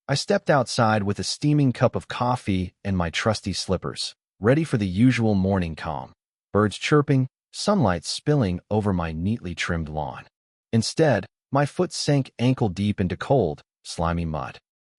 I stepped outside with a steaming cup of coffee and my trusty slippers, ready for the usual morning calm. Birds chirping, sunlight spilling over my neatly trimmed lawn. Instead, my foot sank ankle-deep into cold, slimy mud.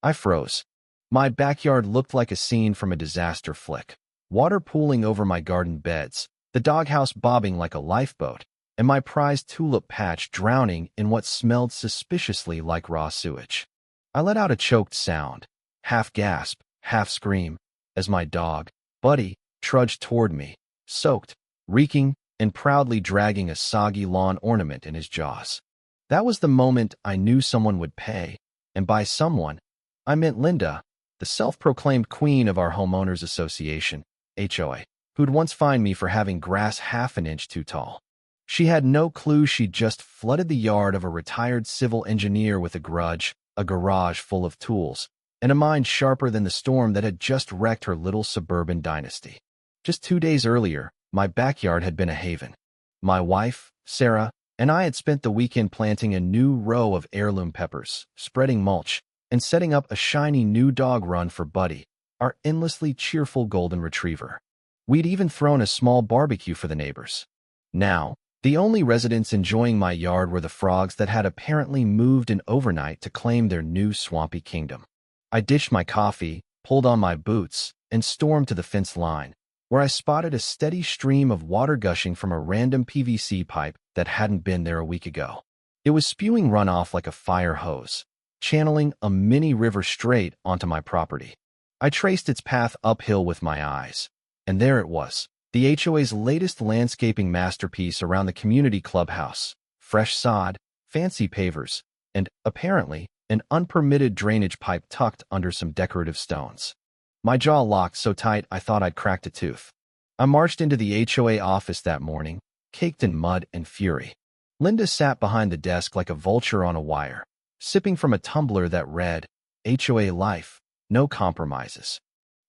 I froze. My backyard looked like a scene from a disaster flick. Water pooling over my garden beds, the doghouse bobbing like a lifeboat, and my prized tulip patch drowning in what smelled suspiciously like raw sewage. I let out a choked sound, half gasp, half scream, as my dog, Buddy, trudged toward me, soaked, reeking, and proudly dragging a soggy lawn ornament in his jaws. That was the moment I knew someone would pay, and by someone, I meant Linda, the self-proclaimed queen of our homeowners association, HOA, who'd once fined me for having grass half an inch too tall. She had no clue she'd just flooded the yard of a retired civil engineer with a grudge, a garage full of tools, and a mind sharper than the storm that had just wrecked her little suburban dynasty. Just 2 days earlier, my backyard had been a haven. My wife, Sarah, and I had spent the weekend planting a new row of heirloom peppers, spreading mulch, and setting up a shiny new dog run for Buddy, our endlessly cheerful golden retriever. We'd even thrown a small barbecue for the neighbors. Now, the only residents enjoying my yard were the frogs that had apparently moved in overnight to claim their new swampy kingdom. I ditched my coffee, pulled on my boots, and stormed to the fence line, where I spotted a steady stream of water gushing from a random PVC pipe that hadn't been there a week ago. It was spewing runoff like a fire hose, channeling a mini river straight onto my property. I traced its path uphill with my eyes, and there it was, the HOA's latest landscaping masterpiece around the community clubhouse: fresh sod, fancy pavers, and, apparently, an unpermitted drainage pipe tucked under some decorative stones. My jaw locked so tight I thought I'd cracked a tooth. I marched into the HOA office that morning, caked in mud and fury. Linda sat behind the desk like a vulture on a wire, sipping from a tumbler that read, HOA Life, No Compromises.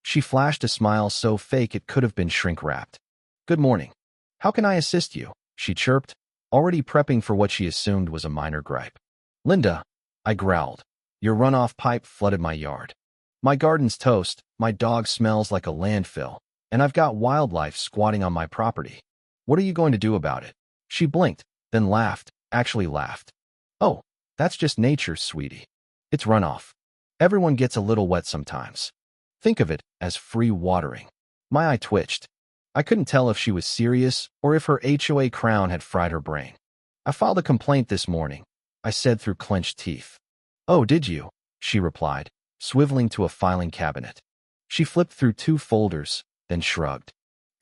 She flashed a smile so fake it could have been shrink-wrapped. Good morning. How can I assist you? She chirped, already prepping for what she assumed was a minor gripe. Linda, I growled. Your runoff pipe flooded my yard. My garden's toast, my dog smells like a landfill, and I've got wildlife squatting on my property. What are you going to do about it? She blinked, then laughed, actually laughed. Oh, that's just nature, sweetie. It's runoff. Everyone gets a little wet sometimes. Think of it as free watering. My eye twitched. I couldn't tell if she was serious or if her HOA crown had fried her brain. I filed a complaint this morning, I said through clenched teeth. Oh, did you? She replied, swiveling to a filing cabinet. She flipped through 2 folders, then shrugged.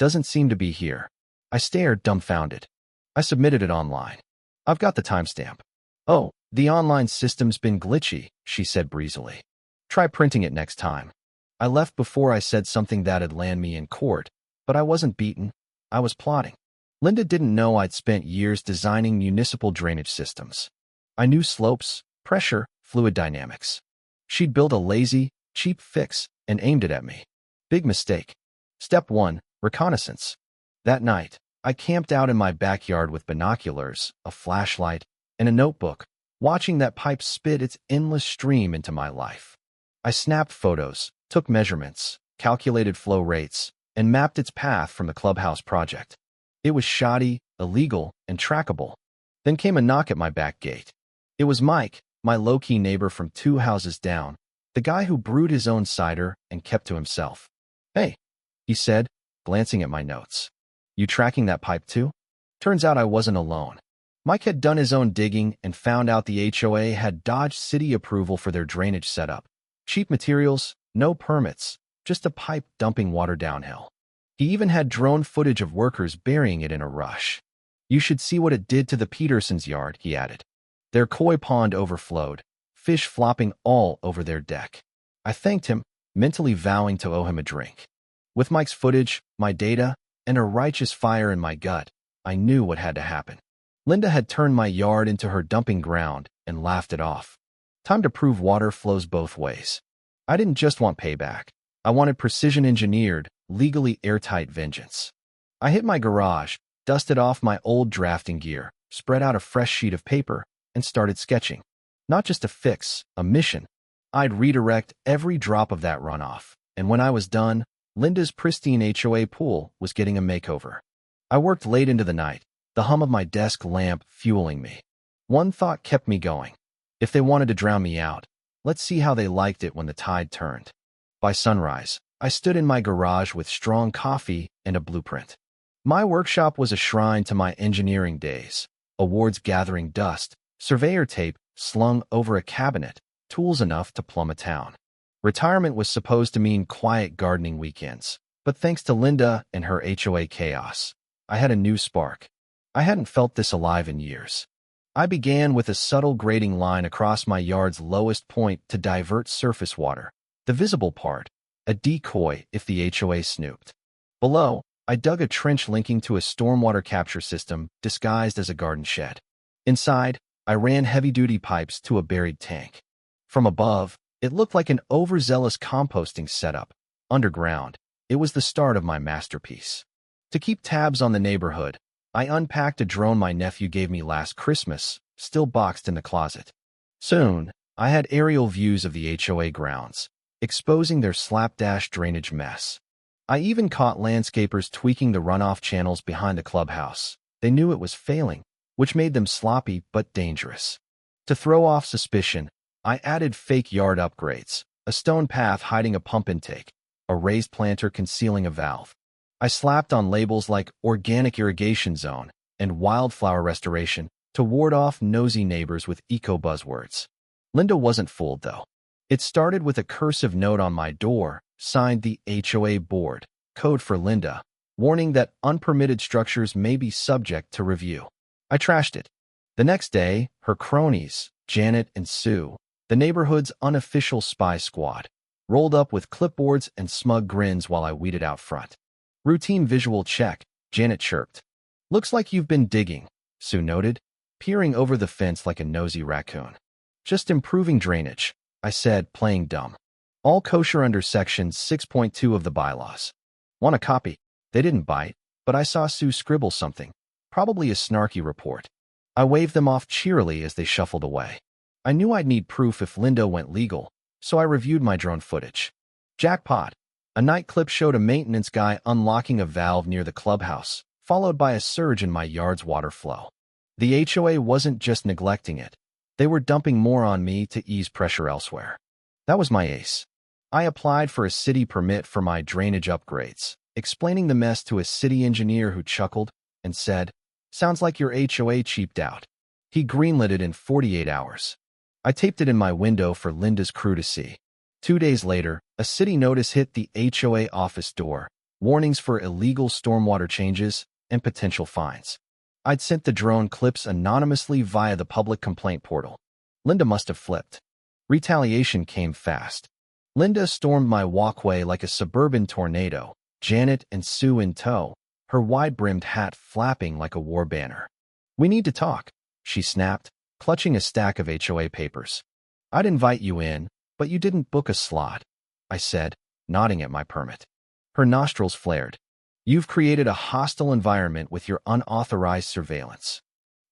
Doesn't seem to be here. I stared, dumbfounded. I submitted it online. I've got the timestamp. Oh, the online system's been glitchy, she said breezily. Try printing it next time. I left before I said something that'd land me in court, but I wasn't beaten. I was plotting. Linda didn't know I'd spent years designing municipal drainage systems. I knew slopes, pressure, fluid dynamics. She'd built a lazy, cheap fix and aimed it at me. Big mistake. Step 1, reconnaissance. That night, I camped out in my backyard with binoculars, a flashlight, and a notebook, watching that pipe spit its endless stream into my life. I snapped photos, took measurements, calculated flow rates, and mapped its path from the clubhouse project. It was shoddy, illegal, and trackable. Then came a knock at my back gate. It was Mike, my low-key neighbor from 2 houses down, the guy who brewed his own cider and kept to himself. Hey, he said, glancing at my notes. You tracking that pipe too? Turns out I wasn't alone. Mike had done his own digging and found out the HOA had dodged city approval for their drainage setup. Cheap materials, no permits, just a pipe dumping water downhill. He even had drone footage of workers burying it in a rush. You should see what it did to the Petersons' yard, he added. Their koi pond overflowed, fish flopping all over their deck. I thanked him, mentally vowing to owe him a drink. With Mike's footage, my data, and a righteous fire in my gut, I knew what had to happen. Linda had turned my yard into her dumping ground and laughed it off. Time to prove water flows both ways. I didn't just want payback. I wanted precision-engineered, legally airtight vengeance. I hit my garage, dusted off my old drafting gear, spread out a fresh sheet of paper, and started sketching. Not just a fix, a mission. I'd redirect every drop of that runoff, and when I was done, Linda's pristine HOA pool was getting a makeover. I worked late into the night, the hum of my desk lamp fueling me. One thought kept me going. If they wanted to drown me out, let's see how they liked it when the tide turned. By sunrise, I stood in my garage with strong coffee and a blueprint. My workshop was a shrine to my engineering days, awards gathering dust, surveyor tape slung over a cabinet, tools enough to plumb a town. Retirement was supposed to mean quiet gardening weekends, but thanks to Linda and her HOA chaos, I had a new spark. I hadn't felt this alive in years. I began with a subtle grading line across my yard's lowest point to divert surface water, the visible part, a decoy if the HOA snooped. Below, I dug a trench linking to a stormwater capture system disguised as a garden shed. Inside, I ran heavy-duty pipes to a buried tank. From above, it looked like an overzealous composting setup. Underground, it was the start of my masterpiece. To keep tabs on the neighborhood, I unpacked a drone my nephew gave me last Christmas, still boxed in the closet. Soon, I had aerial views of the HOA grounds, exposing their slapdash drainage mess. I even caught landscapers tweaking the runoff channels behind the clubhouse. They knew it was failing, which made them sloppy but dangerous. To throw off suspicion, I added fake yard upgrades, a stone path hiding a pump intake, a raised planter concealing a valve. I slapped on labels like organic irrigation zone and wildflower restoration to ward off nosy neighbors with eco buzzwords. Linda wasn't fooled, though. It started with a cursive note on my door, signed the HOA board, code for Linda, warning that unpermitted structures may be subject to review. I trashed it. The next day, her cronies, Janet and Sue, the neighborhood's unofficial spy squad, rolled up with clipboards and smug grins while I weeded out front. Routine visual check, Janet chirped. Looks like you've been digging, Sue noted, peering over the fence like a nosy raccoon. Just improving drainage, I said, playing dumb. All kosher under Section 6.2 of the bylaws. Want a copy? They didn't bite, but I saw Sue scribble something, probably a snarky report. I waved them off cheerily as they shuffled away. I knew I'd need proof if Linda went legal, so I reviewed my drone footage. Jackpot. A night clip showed a maintenance guy unlocking a valve near the clubhouse, followed by a surge in my yard's water flow. The HOA wasn't just neglecting it. They were dumping more on me to ease pressure elsewhere. That was my ace. I applied for a city permit for my drainage upgrades, explaining the mess to a city engineer who chuckled and said, "Sounds like your HOA cheaped out." He greenlit it in 48 hours. I taped it in my window for Linda's crew to see. 2 days later, a city notice hit the HOA office door, warnings for illegal stormwater changes and potential fines. I'd sent the drone clips anonymously via the public complaint portal. Linda must have flipped. Retaliation came fast. Linda stormed my walkway like a suburban tornado, Janet and Sue in tow, her wide-brimmed hat flapping like a war banner. "We need to talk," she snapped, clutching a stack of HOA papers. "I'd invite you in, but you didn't book a slot," I said, nodding at my permit. Her nostrils flared. "You've created a hostile environment with your unauthorized surveillance."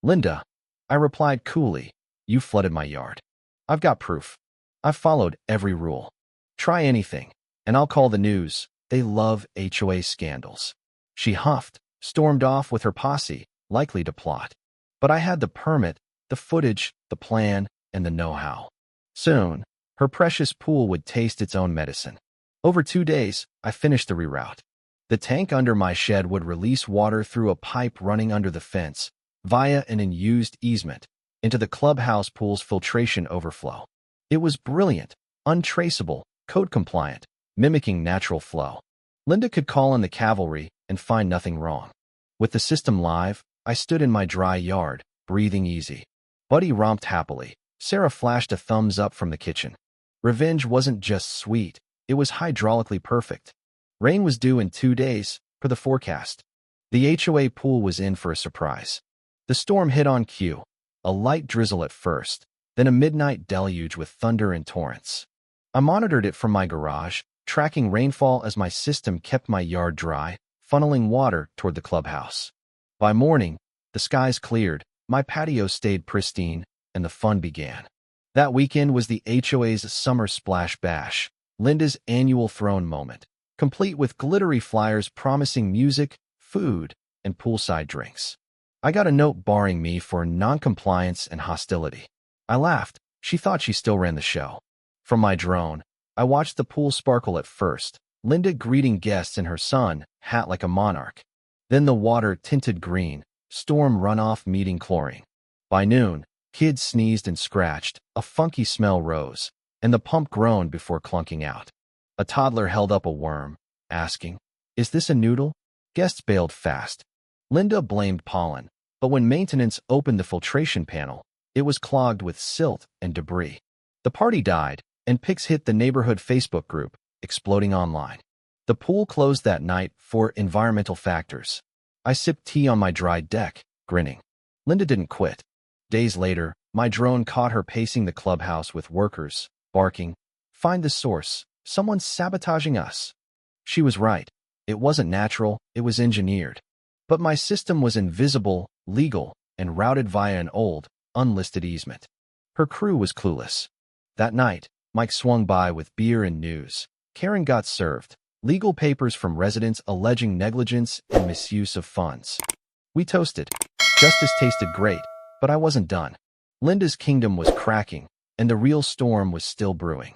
"Linda," I replied coolly, "you flooded my yard. I've got proof. I've followed every rule. Try anything, and I'll call the news. They love HOA scandals." She huffed, stormed off with her posse, likely to plot. But I had the permit, the footage, the plan, and the know-how. Soon, her precious pool would taste its own medicine. Over 2 days, I finished the reroute. The tank under my shed would release water through a pipe running under the fence, via an unused easement, into the clubhouse pool's filtration overflow. It was brilliant, untraceable, code-compliant, mimicking natural flow. Linda could call in the cavalry and find nothing wrong. With the system live, I stood in my dry yard, breathing easy. Buddy romped happily. Sarah flashed a thumbs up from the kitchen. Revenge wasn't just sweet, it was hydraulically perfect. Rain was due in 2 days, per the forecast. The HOA pool was in for a surprise. The storm hit on cue, a light drizzle at first, then a midnight deluge with thunder and torrents. I monitored it from my garage, tracking rainfall as my system kept my yard dry, funneling water toward the clubhouse. By morning, the skies cleared, my patio stayed pristine, and the fun began. That weekend was the HOA's Summer Splash Bash, Linda's annual throne moment, complete with glittery flyers promising music, food, and poolside drinks. I got a note barring me for noncompliance and hostility. I laughed. She thought she still ran the show. From my drone, I watched the pool sparkle at first, Linda greeting guests in her sun hat like a monarch. Then the water tinted green, storm runoff meeting chlorine. By noon, kids sneezed and scratched, a funky smell rose, and the pump groaned before clunking out. A toddler held up a worm, asking, "Is this a noodle?" Guests bailed fast. Linda blamed pollen, but when maintenance opened the filtration panel, it was clogged with silt and debris. The party died, and pics hit the neighborhood Facebook group, exploding online. The pool closed that night for environmental factors. I sipped tea on my dry deck, grinning. Linda didn't quit. Days later, my drone caught her pacing the clubhouse with workers, barking, "Find the source. Someone's sabotaging us." She was right. It wasn't natural, it was engineered. But my system was invisible, legal, and routed via an old, unlisted easement. Her crew was clueless. That night, Mike swung by with beer and news. Karen got served. Legal papers from residents alleging negligence and misuse of funds. We toasted. Justice tasted great, but I wasn't done. Linda's kingdom was cracking, and the real storm was still brewing.